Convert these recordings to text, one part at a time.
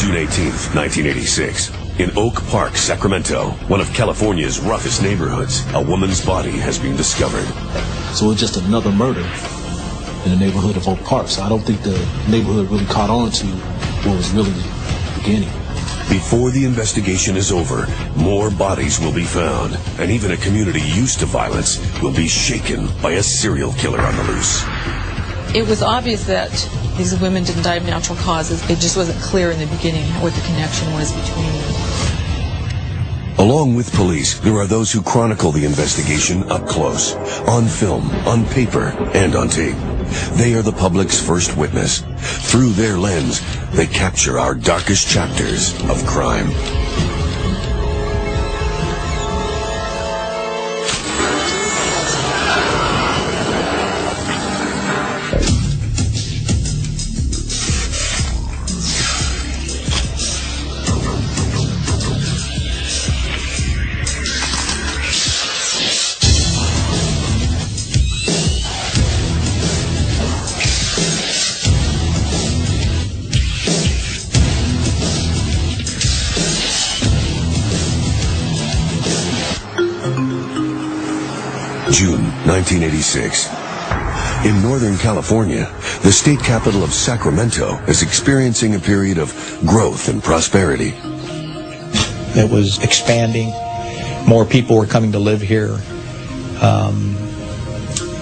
June 18th, 1986. In Oak Park, Sacramento, one of California's roughest neighborhoods, a woman's body has been discovered. So it's just another murder in the neighborhood of Oak Park. So I don't think the neighborhood really caught on to what was really beginning. Before the investigation is over, more bodies will be found, and even a community used to violence will be shaken by a serial killer on the loose. It was obvious that these women didn't die of natural causes. It just wasn't clear in the beginning what the connection was between them. Along with police, there are those who chronicle the investigation up close, on film, on paper, and on tape. They are the public's first witness. Through their lens, they capture our darkest chapters of crime. June 1986. In Northern California, the state capital of Sacramento is experiencing a period of growth and prosperity. It was expanding. More people were coming to live here.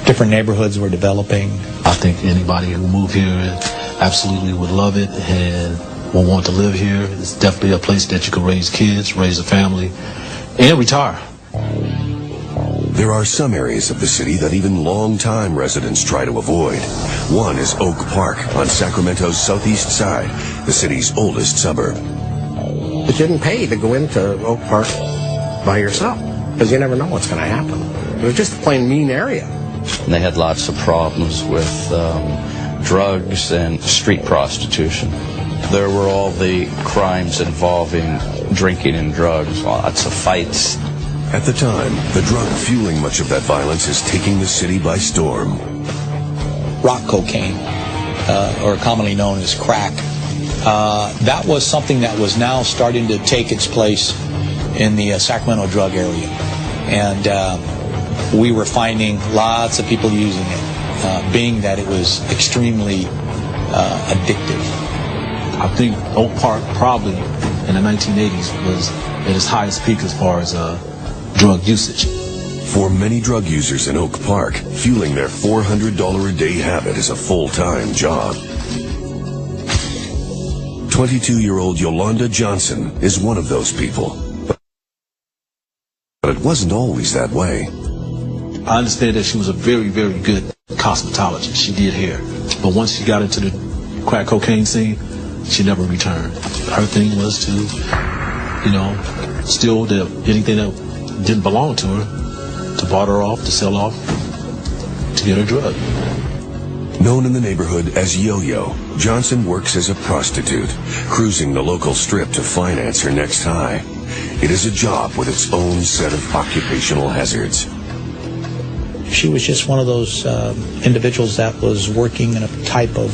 Different neighborhoods were developing. I think anybody who moved here absolutely would love it and will want to live here. It's definitely a place that you can raise kids, raise a family, and retire. There are some areas of the city that even long-time residents try to avoid. One is Oak Park on Sacramento's southeast side, the city's oldest suburb. It didn't pay to go into Oak Park by yourself, because you never know what's going to happen. It was just a plain mean area. And they had lots of problems with drugs and street prostitution. There were all the crimes involving drinking and drugs, lots of fights. At the time, the drug fueling much of that violence is taking the city by storm. Rock cocaine, or commonly known as crack, that was something that was now starting to take its place in the Sacramento drug area. And we were finding lots of people using it, being that it was extremely addictive. I think Oak Park probably in the 1980s was at its highest peak as far as drug usage. For many drug users in Oak Park, fueling their $400 a day habit is a full-time job. 22-year-old Yolanda Johnson is one of those people. But it wasn't always that way. I understand that she was a very, very good cosmetologist. She did hair. But once she got into the crack cocaine scene, she never returned. Her thing was to, steal anything that didn't belong to her, to barter off, to sell off, to get her drug. Known in the neighborhood as Yo-Yo, Johnson works as a prostitute, cruising the local strip to finance her next high. It is a job with its own set of occupational hazards. She was just one of those individuals that was working in a type of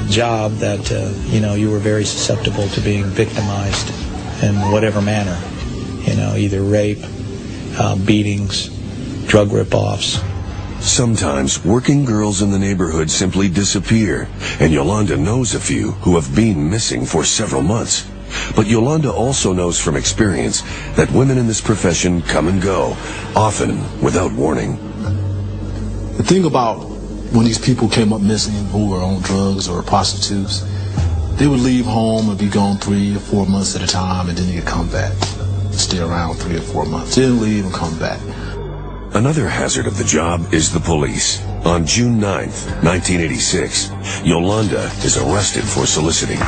job that, you were very susceptible to being victimized in whatever manner. Either rape, beatings, drug rip-offs. Sometimes working girls in the neighborhood simply disappear, and Yolanda knows a few who have been missing for several months. But Yolanda also knows from experience that women in this profession come and go, often without warning. The thing about when these people came up missing who were on drugs or prostitutes, they would leave home and be gone 3 or 4 months at a time, and then they'd come back. Stay around 3 or 4 months, then leave and come back. Another hazard of the job is the police. On June 9th, 1986, Yolanda is arrested for soliciting.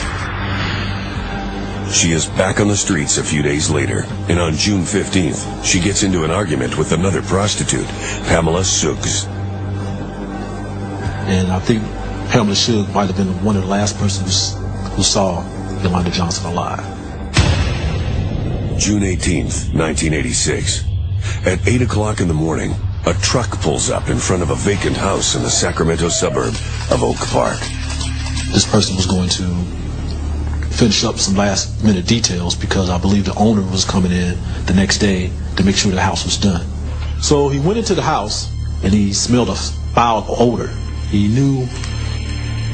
She is back on the streets a few days later, and on June 15th, she gets into an argument with another prostitute, Pamela Suggs. And I think Pamela Suggs might have been one of the last persons who saw Yolanda Johnson alive. June 18th, 1986. At 8 o'clock in the morning, a truck pulls up in front of a vacant house in the Sacramento suburb of Oak Park. This person was going to finish up some last-minute details because I believe the owner was coming in the next day to make sure the house was done. So he went into the house, and he smelled a foul odor. He knew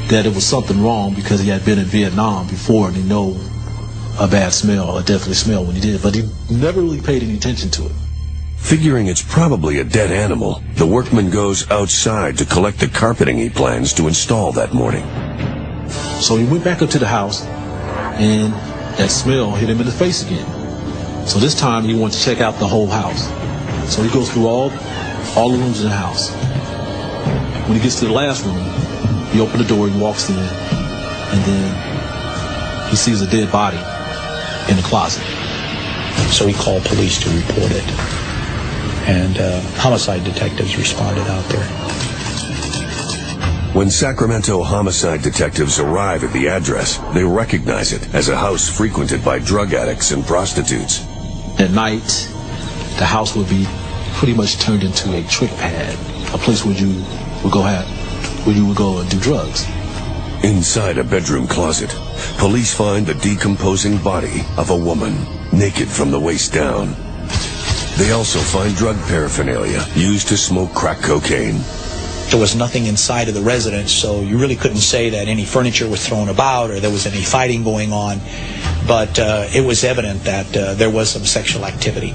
that it was something wrong because he had been in Vietnam before, and he knew a bad smell, a definitely smell when he did, but he never really paid any attention to it. Figuring it's probably a dead animal, the workman goes outside to collect the carpeting he plans to install that morning. So he went back up to the house, and that smell hit him in the face again. So this time he wanted to check out the whole house. So he goes through all the rooms in the house. When he gets to the last room, he opens the door, he walks in, and then he sees a dead body in the closet. So he called police to report it, and homicide detectives responded out there. When Sacramento homicide detectives arrive at the address, they recognize it as a house frequented by drug addicts and prostitutes. At night, the house would be pretty much turned into a trick pad, a place where you would go and do drugs. Inside a bedroom closet, police find the decomposing body of a woman, naked from the waist down. They also find drug paraphernalia used to smoke crack cocaine. There was nothing inside of the residence, so you really couldn't say that any furniture was thrown about or there was any fighting going on. But it was evident that there was some sexual activity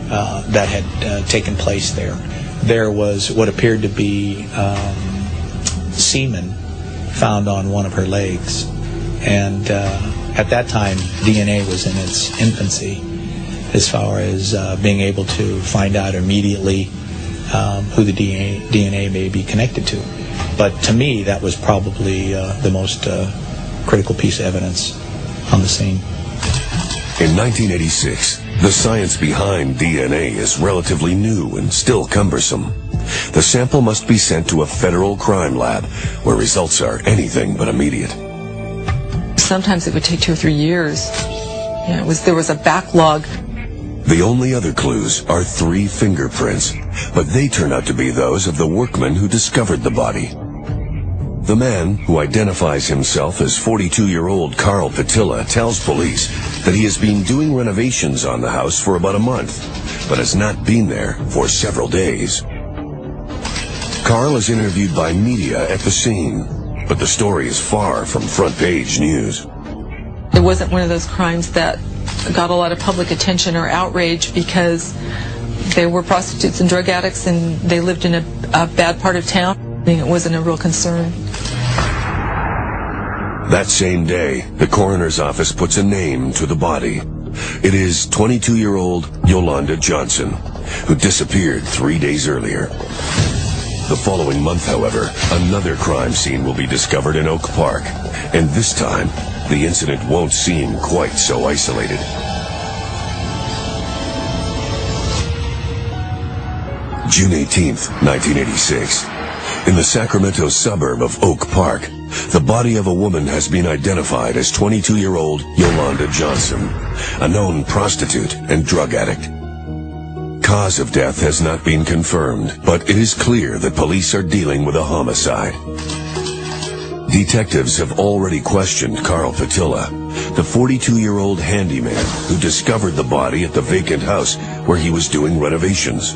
that had taken place there. There was what appeared to be semen found on one of her legs. And at that time, DNA was in its infancy as far as being able to find out immediately who the DNA may be connected to. But to me, that was probably the most critical piece of evidence on the scene. In 1986, the science behind DNA is relatively new and still cumbersome. The sample must be sent to a federal crime lab, where results are anything but immediate. Sometimes it would take 2 or 3 years. There was a backlog. The only other clues are 3 fingerprints, but they turn out to be those of the workman who discovered the body. The man, who identifies himself as 42-year-old Carl Patilla, tells police that he has been doing renovations on the house for about a month, but has not been there for several days. Carl is interviewed by media at the scene, but the story is far from front-page news. It wasn't one of those crimes that got a lot of public attention or outrage because they were prostitutes and drug addicts and they lived in a bad part of town. It wasn't a real concern. That same day, the coroner's office puts a name to the body. It is 22-year-old Yolanda Johnson, who disappeared 3 days earlier. The following month, however, another crime scene will be discovered in Oak Park, and this time, the incident won't seem quite so isolated. June 18th, 1986. In the Sacramento suburb of Oak Park, the body of a woman has been identified as 22-year-old Yolanda Johnson, a known prostitute and drug addict. Cause of death has not been confirmed, but it is clear that police are dealing with a homicide. Detectives have already questioned Carl Patilla, the 42-year-old handyman who discovered the body at the vacant house where he was doing renovations.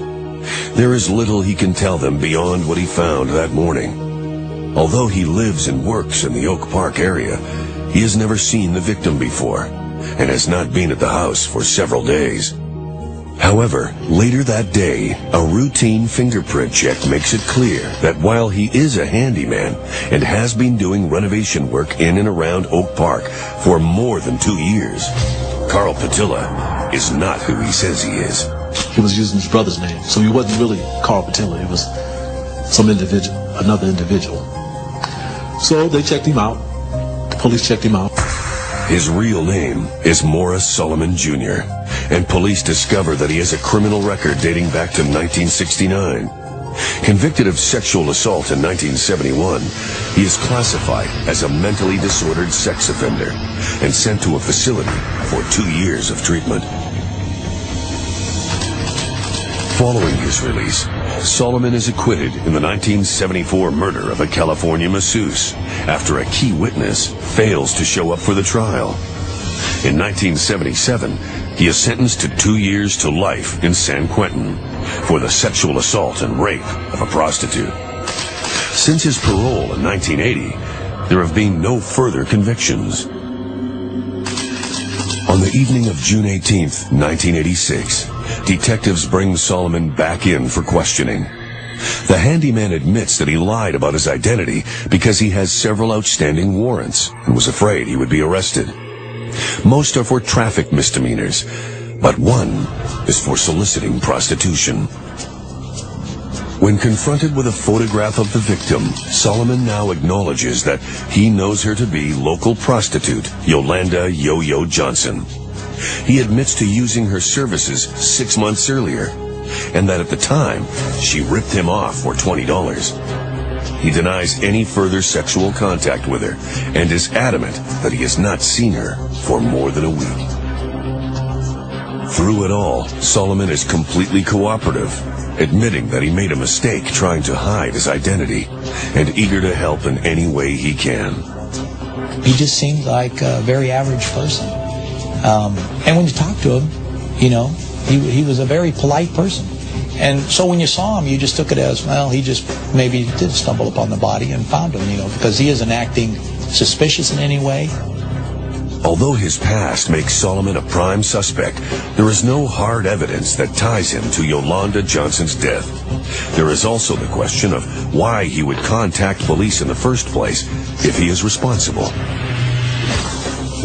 There is little he can tell them beyond what he found that morning. Although he lives and works in the Oak Park area, he has never seen the victim before and has not been at the house for several days. However, later that day, a routine fingerprint check makes it clear that while he is a handyman and has been doing renovation work in and around Oak Park for more than 2 years, Carl Patilla is not who he says he is. He was using his brother's name, so he wasn't really Carl Patilla. It was some individual, another individual. So they checked him out. The police checked him out. His real name is Morris Solomon Jr., and police discover that he has a criminal record dating back to 1969. Convicted of sexual assault in 1971, he is classified as a mentally disordered sex offender and sent to a facility for 2 years of treatment. Following his release, Solomon is acquitted in the 1974 murder of a California masseuse after a key witness fails to show up for the trial. In 1977, he is sentenced to 2 years to life in San Quentin for the sexual assault and rape of a prostitute. Since his parole in 1980, there have been no further convictions. On the evening of June 18th, 1986, detectives bring Solomon back in for questioning. The handyman admits that he lied about his identity because he has several outstanding warrants and was afraid he would be arrested. Most are for traffic misdemeanors, but one is for soliciting prostitution. When confronted with a photograph of the victim, Solomon now acknowledges that he knows her to be local prostitute Yolanda Yo-Yo Johnson. He admits to using her services 6 months earlier, and that at the time, she ripped him off for $20. He denies any further sexual contact with her, and is adamant that he has not seen her for more than a week. Through it all, Solomon is completely cooperative, admitting that he made a mistake trying to hide his identity, and eager to help in any way he can. He just seemed like a very average person. And when you talk to him, you know, he was a very polite person. And so when you saw him, you just took it as, well, he just maybe did stumble upon the body and found him, you know, because he isn't acting suspicious in any way. Although his past makes Solomon a prime suspect, there is no hard evidence that ties him to Yolanda Johnson's death. There is also the question of why he would contact police in the first place if he is responsible.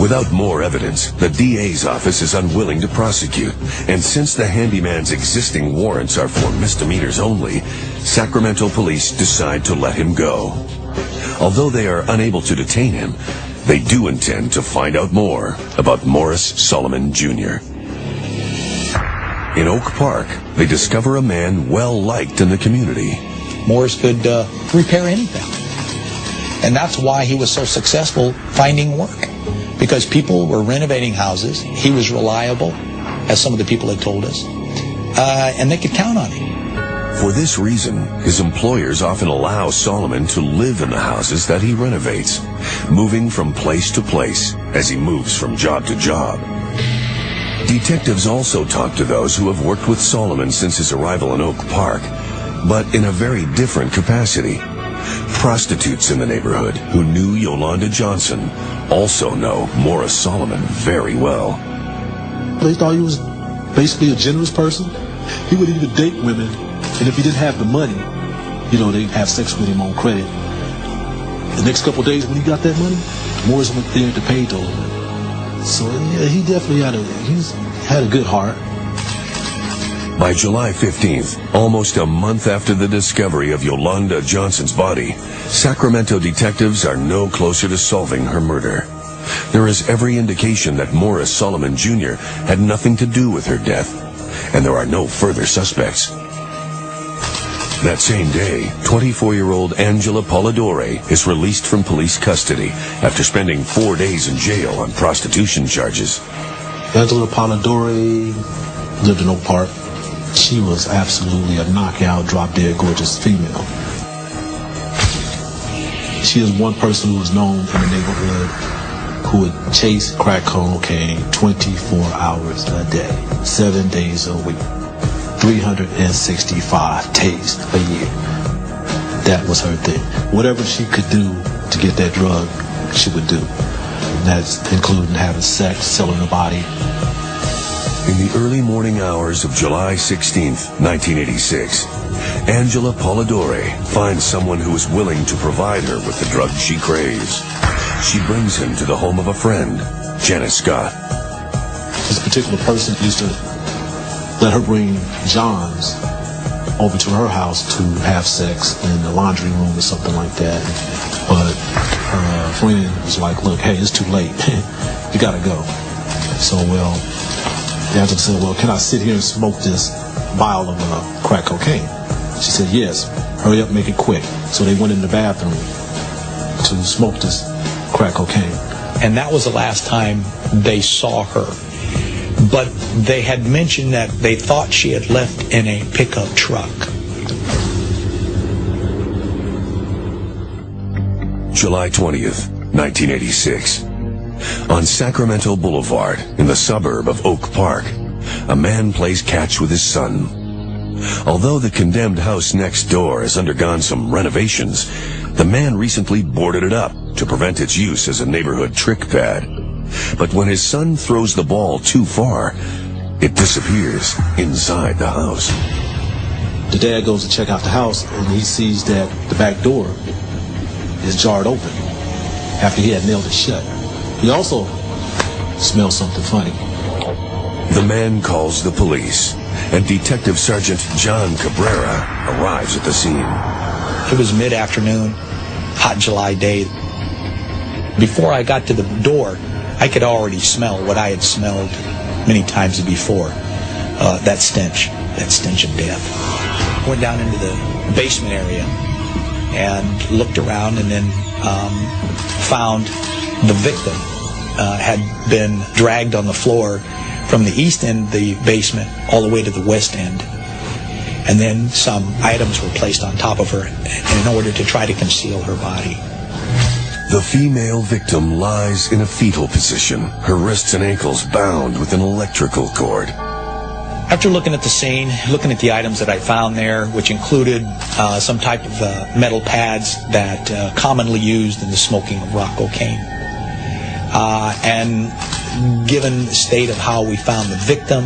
Without more evidence, the DA's office is unwilling to prosecute, and since the handyman's existing warrants are for misdemeanors only, Sacramento police decide to let him go. Although they are unable to detain him, they do intend to find out more about Morris Solomon Jr. In Oak Park, they discover a man well-liked in the community. Morris could repair anything. And that's why he was so successful finding work. Because people were renovating houses. He was reliable, as some of the people had told us. And they could count on him. For this reason, his employers often allow Solomon to live in the houses that he renovates, moving from place to place as he moves from job to job. Detectives also talk to those who have worked with Solomon since his arrival in Oak Park, but in a very different capacity. Prostitutes in the neighborhood who knew Yolanda Johnson also know Morris Solomon very well. They thought he was basically a generous person. He would even date women, and if he didn't have the money, you know, they'd have sex with him on credit. The next couple of days when he got that money, Morris went there to pay those women. So yeah, he definitely had a good heart. By July 15th, almost a month after the discovery of Yolanda Johnson's body, Sacramento detectives are no closer to solving her murder. There is every indication that Morris Solomon Jr. had nothing to do with her death, and there are no further suspects. That same day, 24-year-old Angela Polidori is released from police custody after spending 4 days in jail on prostitution charges. Angela Polidori lived in Oak Park. She was absolutely a knockout, drop-dead gorgeous female. She is one person who was known in the neighborhood who would chase crack cocaine 24 hours a day, 7 days a week, 365 days a year. That was her thing. Whatever she could do to get that drug, she would do. And that's including having sex, selling her body. In the early morning hours of July 16th, 1986, Angela Polidori finds someone who is willing to provide her with the drug she craves. She brings him to the home of a friend, Janet Scott. This particular person used to let her bring Johns over to her house to have sex in the laundry room or something like that. But her friend was like, look, hey, it's too late. You gotta go. So, Angela said, well, can I sit here and smoke this vial of crack cocaine? She said, yes. Hurry up, make it quick. So they went in the bathroom to smoke this crack cocaine. And that was the last time they saw her. But they had mentioned that they thought she had left in a pickup truck. July 20th, 1986. On Sacramento Boulevard, in the suburb of Oak Park, a man plays catch with his son. Although the condemned house next door has undergone some renovations, the man recently boarded it up to prevent its use as a neighborhood trick pad. But when his son throws the ball too far, it disappears inside the house. The dad goes to check out the house, and he sees that the back door is jarred open after he had nailed it shut. He also smells something funny. The man calls the police, and Detective Sergeant John Cabrera arrives at the scene. It was mid-afternoon, hot July day. Before I got to the door, I could already smell what I had smelled many times before, that stench of death. Went down into the basement area and looked around, and then found the victim had been dragged on the floor from the east end of the basement all the way to the west end. And then some items were placed on top of her in order to try to conceal her body. The female victim lies in a fetal position, her wrists and ankles bound with an electrical cord. After looking at the scene, looking at the items that I found there, which included some type of metal pads that commonly used in the smoking of rock cocaine, and given the state of how we found the victim,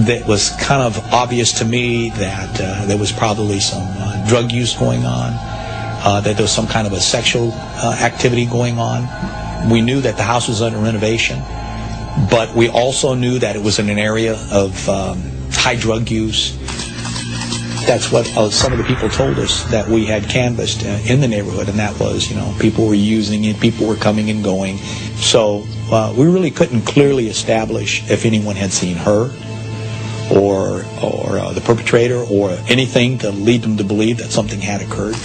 that was kind of obvious to me that there was probably some drug use going on, that there was some kind of a sexual activity going on. We knew that the house was under renovation, but we also knew that it was in an area of high drug use. That's what some of the people told us that we had canvassed in the neighborhood, and that was, people were using it, people were coming and going. So we really couldn't clearly establish if anyone had seen her or the perpetrator or anything to lead them to believe that something had occurred.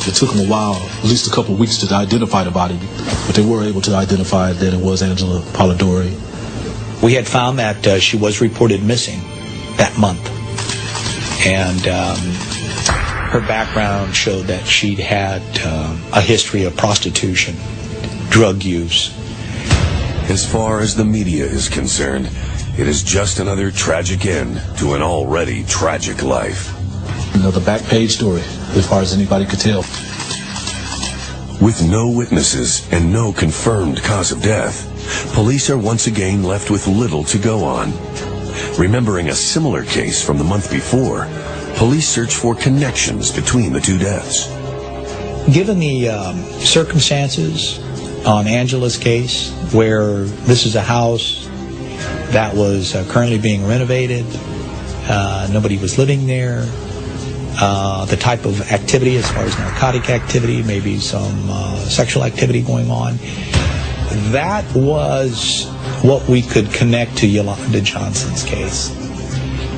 It took them a while, at least a couple of weeks, to identify the body, but they were able to identify that it was Angela Polidori. We had found that she was reported missing that month. And her background showed that she'd had a history of prostitution, drug use. As far as the media is concerned, it is just another tragic end to an already tragic life. Another back page story, as far as anybody could tell. With no witnesses and no confirmed cause of death, police are once again left with little to go on. Remembering a similar case from the month before, police search for connections between the two deaths. Given the circumstances on Angela's case, where this is a house that was currently being renovated, nobody was living there, the type of activity as far as narcotic activity, maybe some sexual activity going on, that was what we could connect to Yolanda Johnson's case.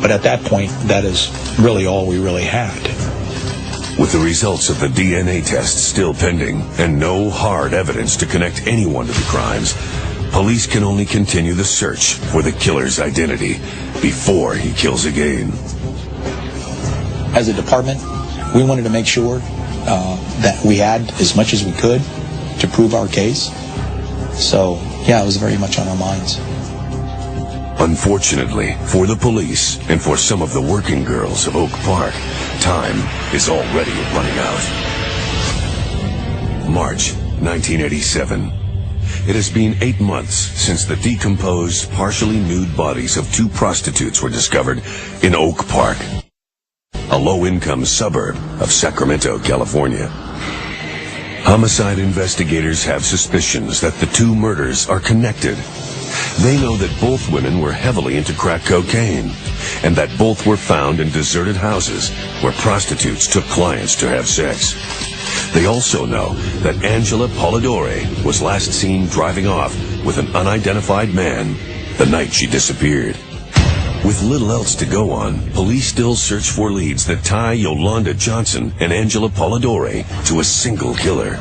But at that point, that is really all we really had. With the results of the DNA test still pending and no hard evidence to connect anyone to the crimes, police can only continue the search for the killer's identity before he kills again. As a department, we wanted to make sure that we had as much as we could to prove our case. So, yeah, it was very much on our minds. Unfortunately, for the police and for some of the working girls of Oak Park, time is already running out. March 1987. It has been 8 months since the decomposed, partially nude bodies of 2 prostitutes were discovered in Oak Park, a low-income suburb of Sacramento, California. Homicide investigators have suspicions that the 2 murders are connected. They know that both women were heavily into crack cocaine, and that both were found in deserted houses where prostitutes took clients to have sex. They also know that Angela Polidori was last seen driving off with an unidentified man the night she disappeared. With little else to go on, police still search for leads that tie Yolanda Johnson and Angela Polidori to a single killer.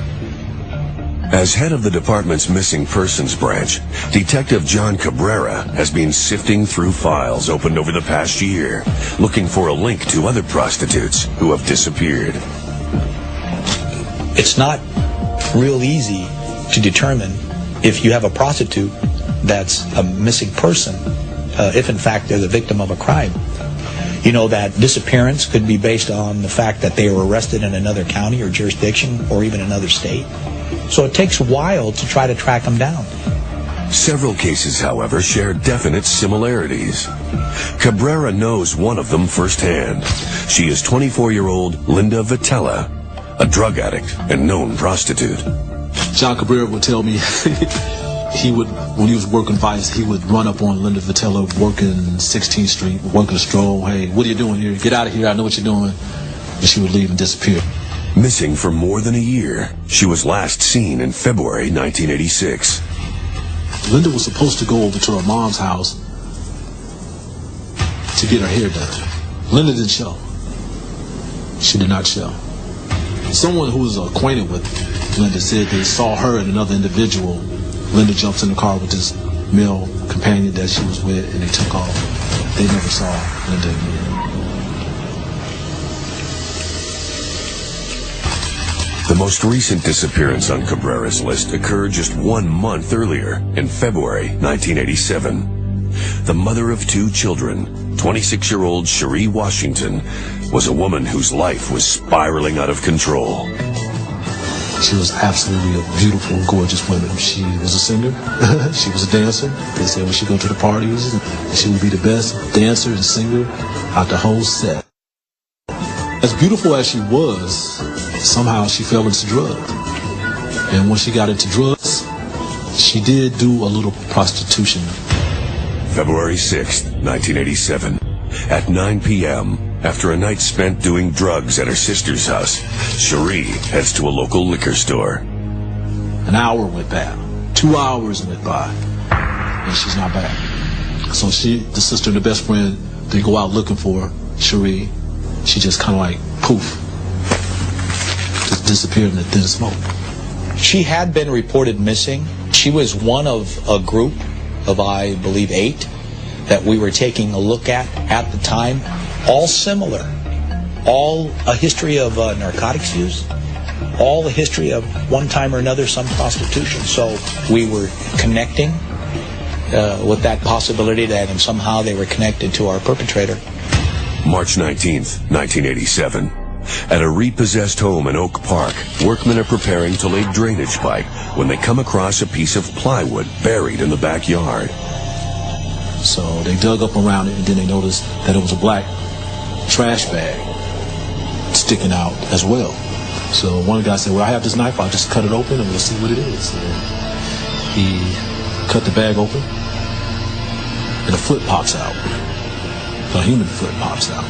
As head of the department's missing persons branch, Detective John Cabrera has been sifting through files opened over the past year, looking for a link to other prostitutes who have disappeared. It's not real easy to determine if you have a prostitute that's a missing person, if in fact they're the victim of a crime. You know, that disappearance could be based on the fact that they were arrested in another county or jurisdiction or even another state. So it takes a while to try to track them down. Several cases, however, share definite similarities. Cabrera knows one of them firsthand. She is 24-year-old Linda Vitella, a drug addict and known prostitute. John Cabrera would tell me when he was working Vice, he would run up on Linda Vitella working 16th Street, working a stroll. Hey, what are you doing here? Get out of here. I know what you're doing. And she would leave and disappear. Missing for more than a year, she was last seen in February 1986. Linda was supposed to go over to her mom's house to get her hair done. Linda didn't show. She did not show. Someone who was acquainted with Linda said they saw her and another individual. Linda jumps in the car with this male companion that she was with, and they took off. They never saw Linda again. The most recent disappearance on Cabrera's list occurred just 1 month earlier, in February 1987. The mother of 2 children, 26-year-old Cherie Washington, was a woman whose life was spiraling out of control. She was absolutely a beautiful, gorgeous woman. She was a singer. She was a dancer. They said when she go to the parties, she would be the best dancer and singer out the whole set. As beautiful as she was, somehow she fell into drugs. And when she got into drugs, she did do a little prostitution. February 6th, 1987. At 9 p.m., after a night spent doing drugs at her sister's house, Cherie heads to a local liquor store. An hour went by. 2 hours went by. And she's not back. So the sister and the best friend, they go out looking for Cherie. She just kind of like, poof, just disappeared in the thin smoke. She had been reported missing. She was one of a group of, I believe, 8 that we were taking a look at the time. All similar. All a history of narcotics use. All a history of one time or another some prostitution. So we were connecting with that possibility that somehow they were connected to our perpetrator. March 19th, 1987. At a repossessed home in Oak Park, workmen are preparing to lay drainage pipe when they come across a piece of plywood buried in the backyard. So they dug up around it, and then they noticed that it was a black trash bag sticking out as well. So one guy said, well, I have this knife, I'll just cut it open and we'll see what it is. And he cut the bag open, and a foot pops out. A human foot pops out.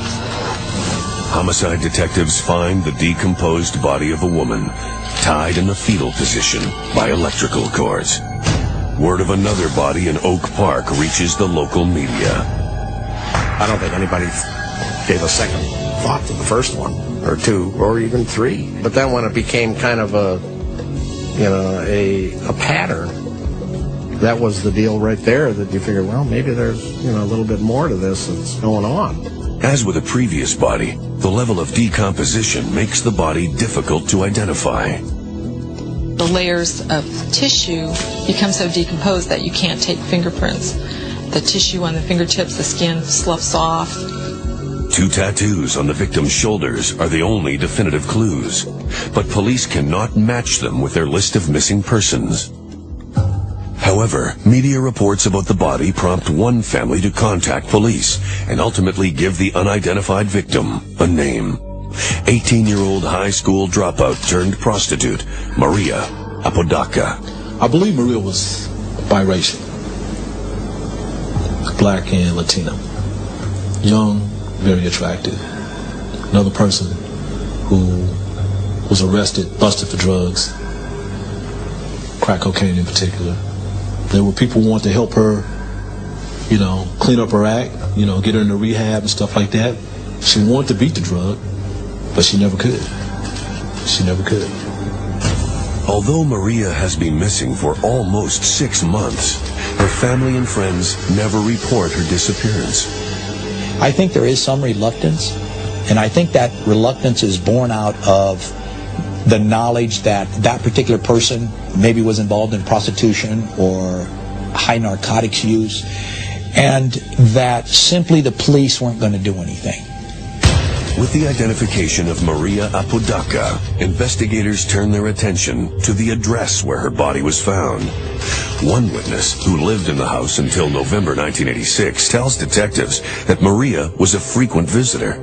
Homicide detectives find the decomposed body of a woman tied in the fetal position by electrical cords. Word of another body in Oak Park reaches the local media. I don't think anybody gave a second thought to the first one, or 2, or even 3. But then when it became kind of a pattern, that was the deal right there, that you figure, well, maybe there's, a little bit more to this that's going on. As with a previous body, the level of decomposition makes the body difficult to identify. The layers of tissue become so decomposed that you can't take fingerprints. The tissue on the fingertips, the skin sloughs off. 2 tattoos on the victim's shoulders are the only definitive clues, but police cannot match them with their list of missing persons. However, media reports about the body prompt one family to contact police and ultimately give the unidentified victim a name. 18-year-old high school dropout turned prostitute, Maria Apodaca. I believe Maria was biracial, black and Latino. Young, very attractive. Another person who was arrested, busted for drugs, crack cocaine in particular. There were people who wanted to help her, clean up her act, get her into rehab and stuff like that. She wanted to beat the drug, but she never could. She never could. Although Maria has been missing for almost 6 months, her family and friends never report her disappearance. I think there is some reluctance, and I think that reluctance is born out of the knowledge that that particular person maybe was involved in prostitution or high narcotics use, and that simply the police weren't going to do anything. With the identification of Maria Apodaca, investigators turn their attention to the address where her body was found. One witness, who lived in the house until November 1986, tells detectives that Maria was a frequent visitor.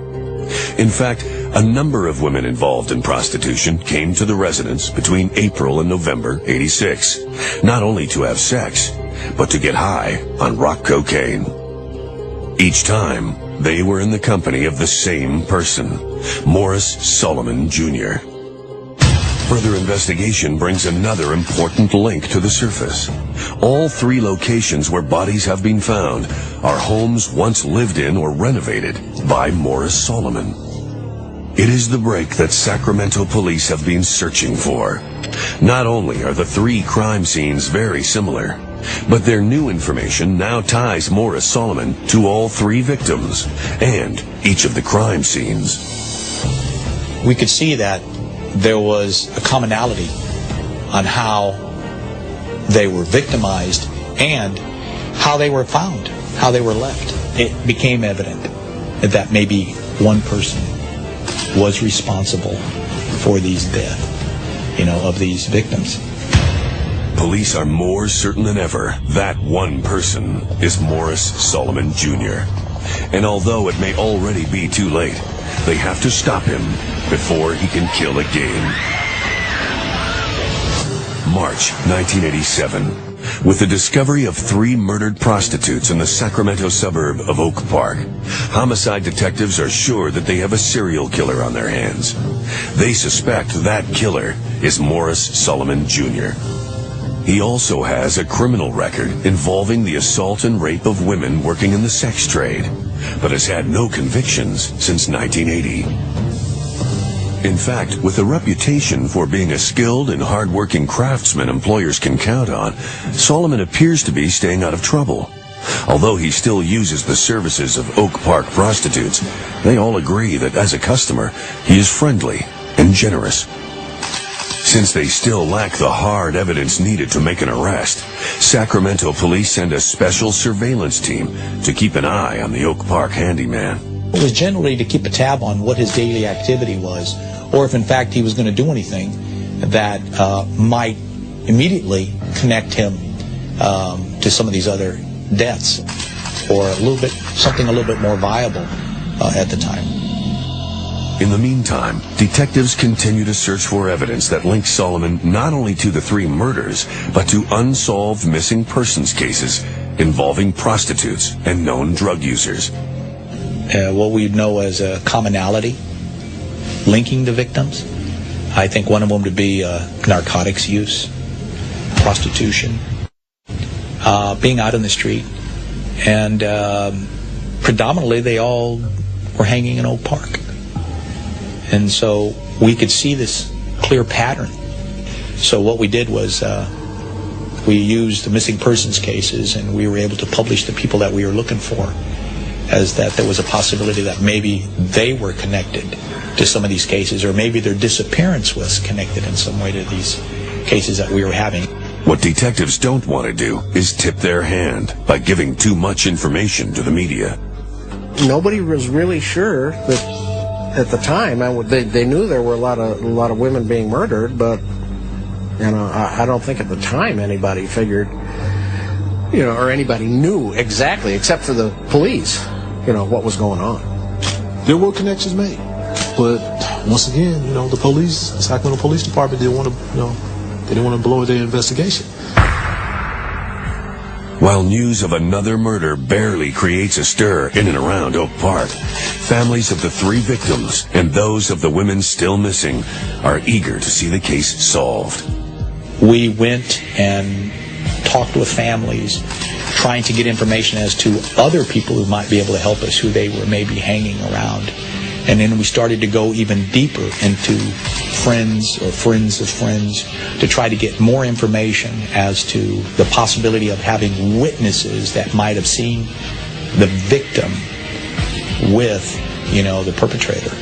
In fact, a number of women involved in prostitution came to the residence between April and November 86, not only to have sex, but to get high on rock cocaine. Each time, they were in the company of the same person, Morris Solomon Jr. Further investigation brings another important link to the surface. All 3 locations where bodies have been found are homes once lived in or renovated by Morris Solomon. It is the break that Sacramento police have been searching for. Not only are the 3 crime scenes very similar, but their new information now ties Morris Solomon to all 3 victims and each of the crime scenes. We could see that there was a commonality on how they were victimized and how they were found, how they were left. It became evident that maybe one person was responsible for these deaths, of these victims. Police are more certain than ever that one person is Morris Solomon Jr. And although it may already be too late, they have to stop him before he can kill again. March 1987. With the discovery of 3 murdered prostitutes in the Sacramento suburb of Oak Park, homicide detectives are sure that they have a serial killer on their hands. They suspect that killer is Morris Solomon Jr. He also has a criminal record involving the assault and rape of women working in the sex trade, but has had no convictions since 1980. In fact, with a reputation for being a skilled and hard-working craftsman employers can count on, Solomon appears to be staying out of trouble. Although he still uses the services of Oak Park prostitutes, they all agree that as a customer, he is friendly and generous. Since they still lack the hard evidence needed to make an arrest, Sacramento police send a special surveillance team to keep an eye on the Oak Park handyman. It was generally to keep a tab on what his daily activity was, or if in fact he was going to do anything that might immediately connect him to some of these other deaths, or something a little bit more viable at the time. In the meantime, detectives continue to search for evidence that links Solomon not only to the 3 murders, but to unsolved missing persons cases involving prostitutes and known drug users. What we know as a commonality linking the victims, I think one of them would be narcotics use, prostitution, being out in the street, and predominantly they all were hanging in Oak Park. And so we could see this clear pattern. So what we did was we used the missing persons cases, and we were able to publish the people that we were looking for, as that there was a possibility that maybe they were connected to some of these cases, or maybe their disappearance was connected in some way to these cases that we were having. What detectives don't want to do is tip their hand by giving too much information to the media. Nobody was really sure that at the time, they knew there were a lot of women being murdered, but I don't think at the time anybody figured, or anybody knew exactly, except for the police, what was going on. There were connections made, but once again, the police, the Sacramento Police Department didn't want to, they didn't want to blow their investigation. While news of another murder barely creates a stir in and around Oak Park, families of the 3 victims and those of the women still missing are eager to see the case solved. We went and talked with families, trying to get information as to other people who might be able to help us, who they were maybe hanging around. And then we started to go even deeper into friends or friends of friends to try to get more information as to the possibility of having witnesses that might have seen the victim with, the perpetrator.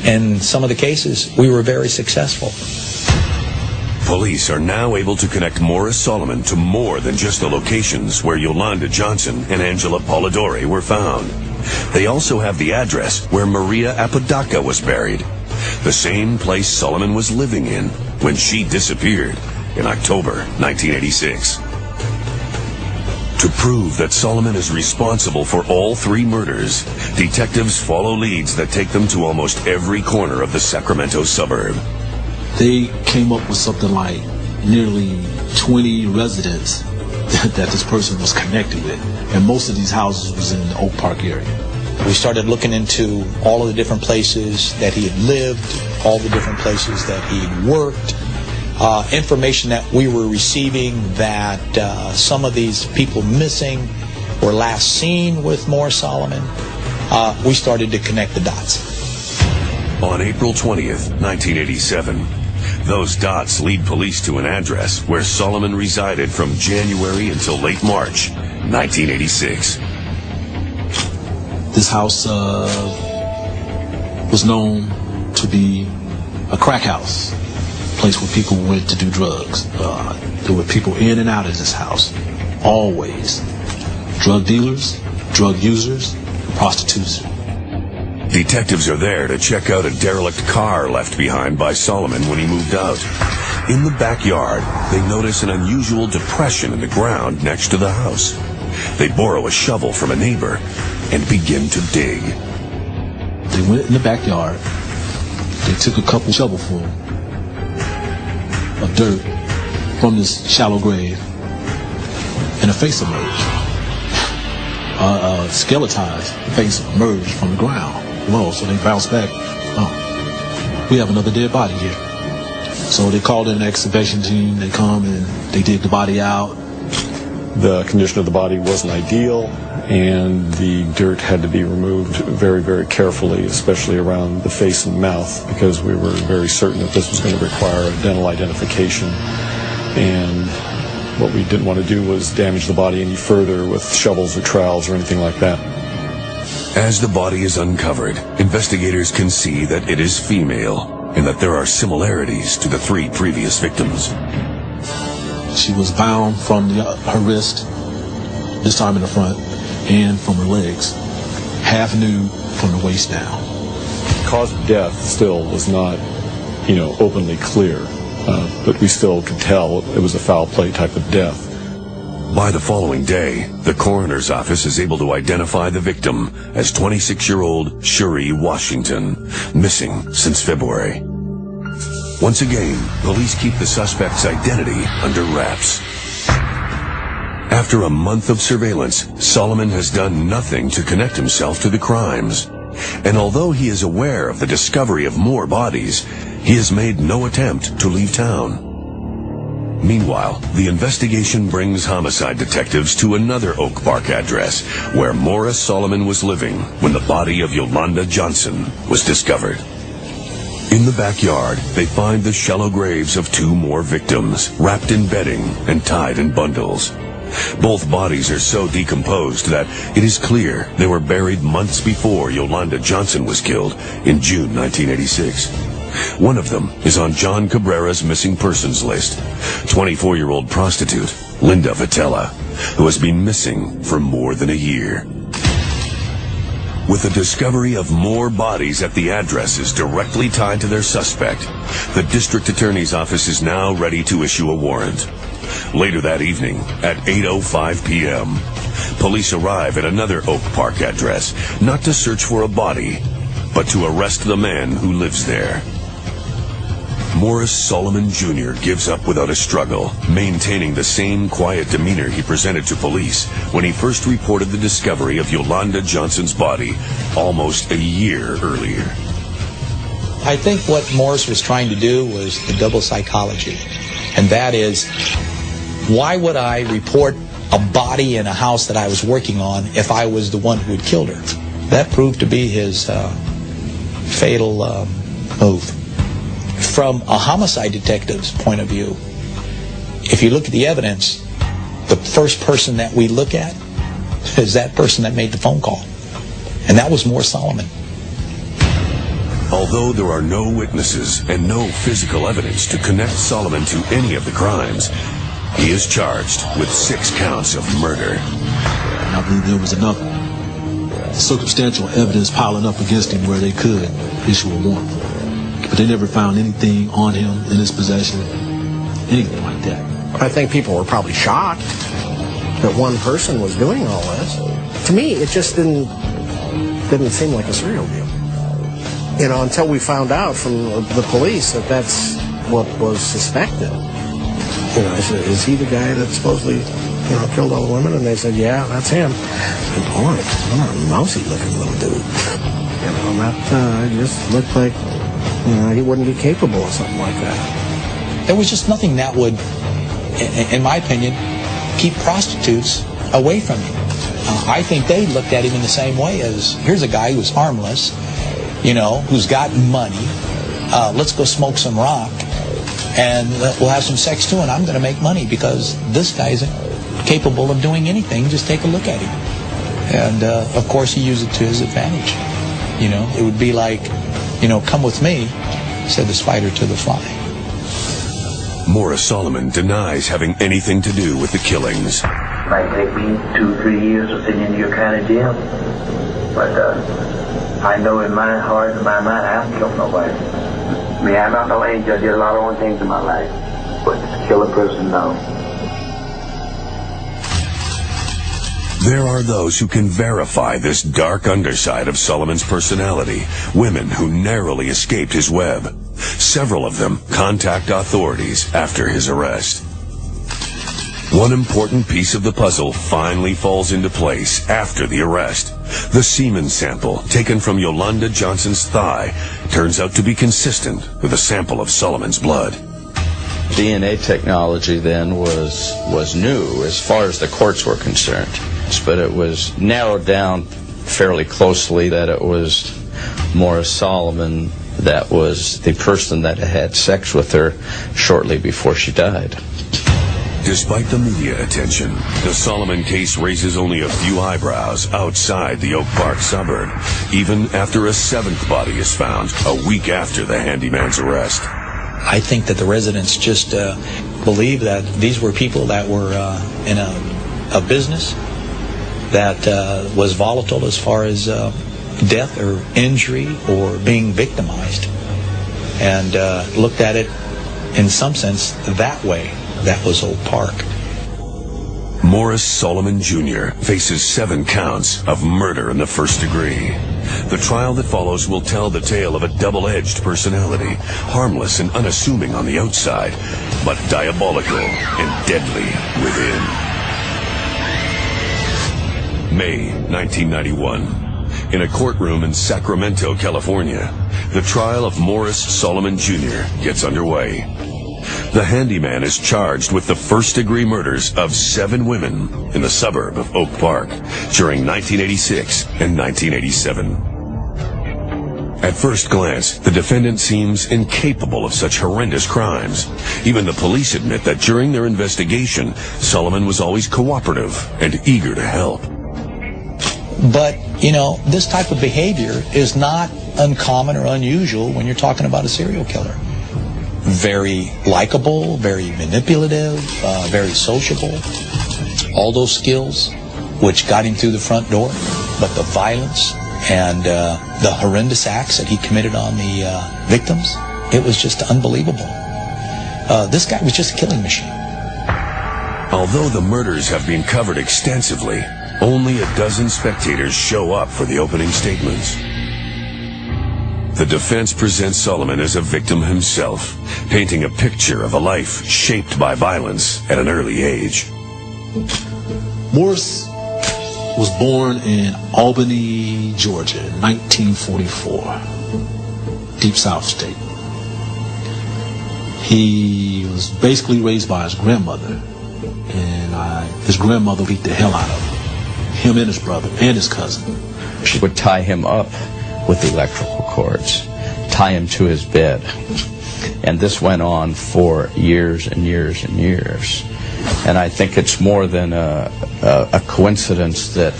In some of the cases, we were very successful. Police are now able to connect Morris Solomon to more than just the locations where Yolanda Johnson and Angela Polidori were found. They also have the address where Maria Apodaca was buried, the same place Solomon was living in when she disappeared in October 1986. To prove that Solomon is responsible for all three murders, detectives follow leads that take them to almost every corner of the Sacramento suburb. They came up with something like nearly 20 residents that this person was connected with, and most of these houses was in the Oak Park area. We started looking into all of the different places that he had lived, all the different places that he had worked, information that we were receiving that some of these people missing were last seen with Morris Solomon. We started to connect the dots. On April 20th, 1987, those dots lead police to an address where Solomon resided from January until late March 1986. This house was known to be a crack house, a place where people went to do drugs. There were people in and out of this house, always. Drug dealers, drug users, prostitutes. Detectives are there to check out a derelict car left behind by Solomon when he moved out. In the backyard, they notice an unusual depression in the ground next to the house. They borrow a shovel from a neighbor and begin to dig. They went in the backyard. They took a couple shovelful of dirt from this shallow grave, and a face emerged. A skeletized face emerged from the ground. Whoa, so they bounced back. Oh, we have another dead body here. So they called in an excavation team. They come and they dig the body out. The condition of the body wasn't ideal, and the dirt had to be removed very, very carefully, especially around the face and mouth, because we were very certain that this was going to require a dental identification. And what we didn't want to do was damage the body any further with shovels or trowels or anything like that. As the body is uncovered, investigators can see that it is female and that there are similarities to the three previous victims. She was bound from her wrist, this time in the front, and from her legs, half nude from the waist down. The cause of death still was not, openly clear, but we still could tell it was a foul play type of death. By the following day, the coroner's office is able to identify the victim as 26-year-old Shuri Washington, missing since February. Once again, police keep the suspect's identity under wraps. After a month of surveillance, Solomon has done nothing to connect himself to the crimes. And although he is aware of the discovery of more bodies, he has made no attempt to leave town. Meanwhile, the investigation brings homicide detectives to another Oak Park address where Morris Solomon was living when the body of Yolanda Johnson was discovered. In the backyard, they find the shallow graves of two more victims, wrapped in bedding and tied in bundles. Both bodies are so decomposed that it is clear they were buried months before Yolanda Johnson was killed in June 1986. One of them is on John Cabrera's missing persons list, 24-year-old prostitute Linda Vitella, who has been missing for more than a year. With the discovery of more bodies at the addresses directly tied to their suspect, the district attorney's office is now ready to issue a warrant. Later that evening, at 8:05 p.m., police arrive at another Oak Park address, not to search for a body, but to arrest the man who lives there. Morris Solomon Jr. gives up without a struggle, maintaining the same quiet demeanor he presented to police when he first reported the discovery of Yolanda Johnson's body almost a year earlier. I think what Morris was trying to do was the double psychology, and that is, why would I report a body in a house that I was working on if I was the one who had killed her? That proved to be his fatal move. From a homicide detective's point of view, if you look at the evidence, the first person that we look at is that person that made the phone call. And that was Morris Solomon. Although there are no witnesses and no physical evidence to connect Solomon to any of the crimes, he is charged with 6 counts of murder. And I believe there was enough circumstantial evidence piling up against him where they could issue a warrant. But they never found anything on him in his possession, anything like that. I think people were probably shocked that one person was doing all this. To me, it just didn't seem like a serial deal. You know, until we found out from the police that that's what was suspected. You know, I said, is he the guy that supposedly, you know, killed all the women? And they said, yeah, that's him. And boy, what a mousy-looking little dude. You know, that just looked like, you know, he wouldn't be capable of something like that. There was just nothing that would, in my opinion, keep prostitutes away from him. I think they looked at him in the same way as, here's a guy who's harmless, you know, who's got money. Let's go smoke some rock, and we'll have some sex too, and I'm going to make money because this guy isn't capable of doing anything. Just take a look at him. And, of course, he used it to his advantage. You know, it would be like, you know, come with me, said the spider to the fly. Morris Solomon denies having anything to do with the killings. Might take me 2-3 years to sit in your county jail, but I know in my heart and my mind I haven't killed nobody. I mean, I'm not no angel. I did a lot of wrong things in my life, but to kill a person, no. There are those who can verify this dark underside of Solomon's personality, women who narrowly escaped his web. Several of them contact authorities after his arrest. One important piece of the puzzle finally falls into place after the arrest. The semen sample taken from Yolanda Johnson's thigh turns out to be consistent with a sample of Solomon's blood. DNA technology then was new as far as the courts were concerned, but it was narrowed down fairly closely that it was Morris Solomon that was the person that had sex with her shortly before she died. Despite the media attention, the Solomon case raises only a few eyebrows outside the Oak Park suburb, even after a 7th body is found a week after the handyman's arrest. I think that the residents just believe that these were people that were in a business that was volatile as far as death or injury or being victimized, and looked at it in some sense that way. That was Oak Park. Morris Solomon Jr. faces 7 counts of murder in the first degree. The trial that follows will tell the tale of a double-edged personality, harmless and unassuming on the outside, but diabolical and deadly within. May 1991. In a courtroom in Sacramento, California, the trial of Morris Solomon Jr. gets underway. The handyman is charged with the first-degree murders of 7 women in the suburb of Oak Park during 1986 and 1987. At first glance, the defendant seems incapable of such horrendous crimes. Even the police admit that during their investigation, Solomon was always cooperative and eager to help. But, you know, this type of behavior is not uncommon or unusual when you're talking about a serial killer. Very likable, very manipulative, very sociable. All those skills which got him through the front door, but the violence and the horrendous acts that he committed on the victims, it was just unbelievable. This guy was just a killing machine. Although the murders have been covered extensively, only a dozen spectators show up for the opening statements. The defense presents Solomon as a victim himself, painting a picture of a life shaped by violence at an early age. Morris was born in Albany, Georgia in 1944, Deep South State. He was basically raised by his grandmother, and his grandmother beat the hell out of him and his brother and his cousin. She would tie him up with electrical cords, tie him to his bed. And this went on for years and years and years. And I think it's more than a coincidence that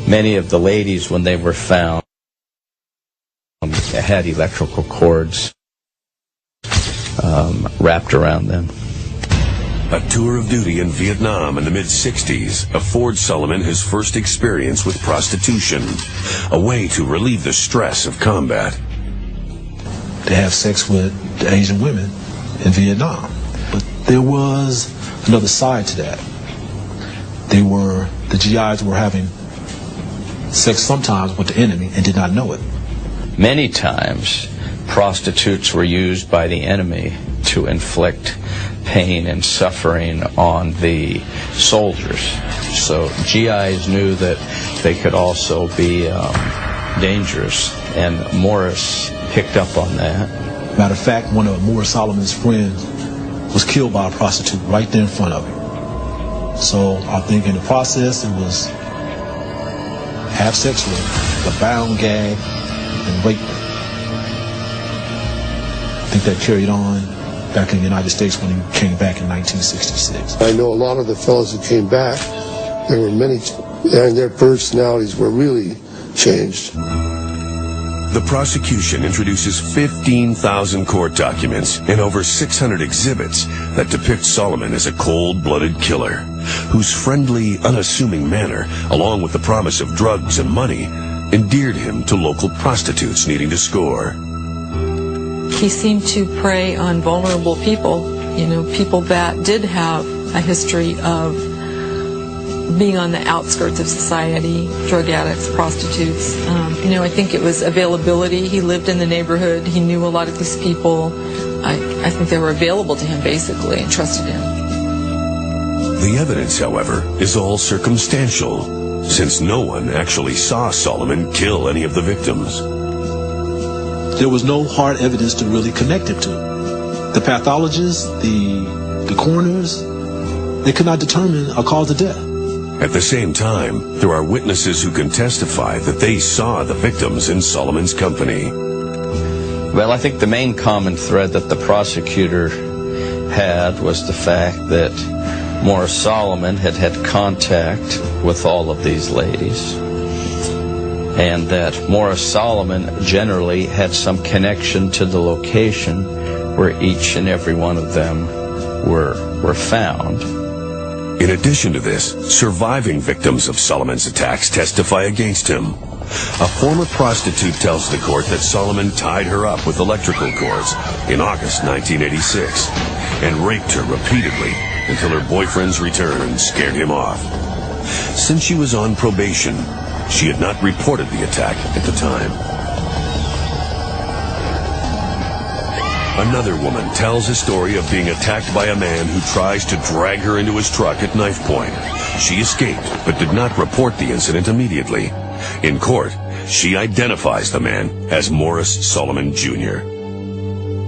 many of the ladies, when they were found, had electrical cords wrapped around them. A tour of duty in Vietnam in the mid-60s affords Solomon his first experience with prostitution, a way to relieve the stress of combat. They have sex with the Asian women in Vietnam. But there was another side to that. The GIs were having sex sometimes with the enemy and did not know it. Many times, prostitutes were used by the enemy to inflict pain and suffering on the soldiers. So GIs knew that they could also be dangerous, and Morris picked up on that. Matter of fact, one of Morris Solomon's friends was killed by a prostitute right there in front of him. So I think in the process it was have sex with her, a bound, gag, and rape her. I think that carried on back in the United States when he came back in 1966. I know a lot of the fellows who came back, there were many, and their personalities were really changed. The prosecution introduces 15,000 court documents and over 600 exhibits that depict Solomon as a cold-blooded killer, whose friendly, unassuming manner, along with the promise of drugs and money, endeared him to local prostitutes needing to score. He seemed to prey on vulnerable people, people that did have a history of being on the outskirts of society, drug addicts, prostitutes. I think it was availability. He lived in the neighborhood. He knew a lot of these people. I think they were available to him, basically, and trusted him. The evidence, however, is all circumstantial, since no one actually saw Solomon kill any of the victims. There was no hard evidence to really connect him to. The pathologists, the coroners, they could not determine a cause of death. At the same time, there are witnesses who can testify that they saw the victims in Solomon's company. Well, I think the main common thread that the prosecutor had was the fact that Morris Solomon had had contact with all of these ladies, and that Morris Solomon generally had some connection to the location where each and every one of them were found. In addition to this, surviving victims of Solomon's attacks testify against him. A former prostitute tells the court that Solomon tied her up with electrical cords in August 1986 and raped her repeatedly until her boyfriend's return scared him off. Since she was on probation, she had not reported the attack at the time. Another woman tells a story of being attacked by a man who tries to drag her into his truck at knife point. She escaped, but did not report the incident immediately. In court, she identifies the man as Morris Solomon Jr.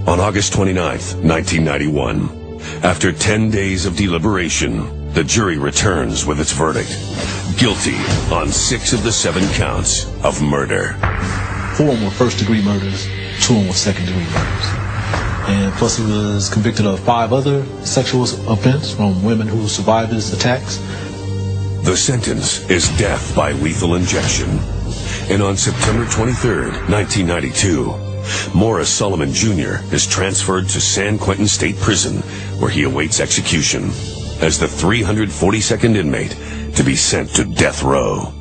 On August 29th, 1991, after 10 days of deliberation, the jury returns with its verdict. Guilty on 6 of the 7 counts of murder. 4 of them were first-degree murders, 2 of them were second-degree murders. And plus he was convicted of 5 other sexual offenses from women who survived his attacks. The sentence is death by lethal injection. And on September 23rd, 1992, Morris Solomon Jr. is transferred to San Quentin State Prison, where he awaits execution as the 342nd inmate to be sent to death row.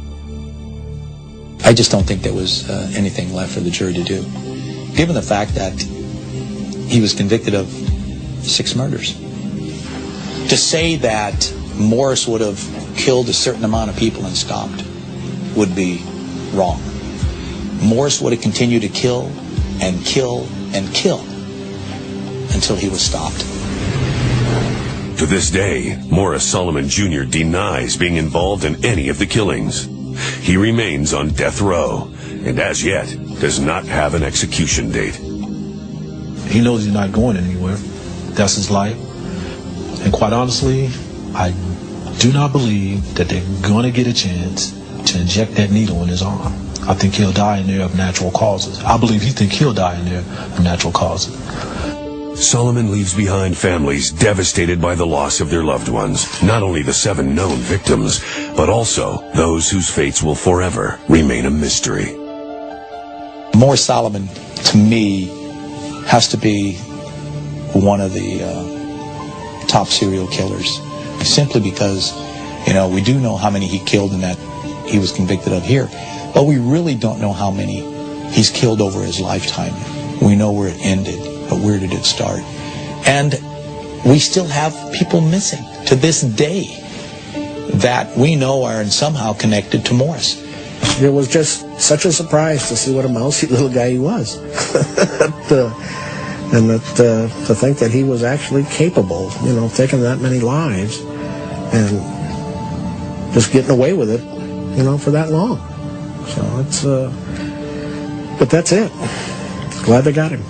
I just don't think there was anything left for the jury to do, given the fact that he was convicted of 6 murders. To say that Morris would have killed a certain amount of people and stopped would be wrong. Morris would have continued to kill and kill and kill until he was stopped. To this day, Morris Solomon Jr. denies being involved in any of the killings. He remains on death row and as yet does not have an execution date. He knows he's not going anywhere. That's his life. And quite honestly, I do not believe that they're going to get a chance to inject that needle in his arm. I think he'll die in there of natural causes. I believe he thinks he'll die in there of natural causes. Solomon leaves behind families devastated by the loss of their loved ones, not only the 7 known victims, but also those whose fates will forever remain a mystery. Morris Solomon, to me, has to be one of the top serial killers, simply because, you know, we do know how many he killed and that he was convicted of here, but we really don't know how many he's killed over his lifetime. We know where it ended, but where did it start? And we still have people missing to this day that we know are somehow connected to Morris. It was just such a surprise to see what a mousy little guy he was. And to think that he was actually capable, you know, taking that many lives and just getting away with it, you know, for that long. So it's, but that's it. Glad they got him.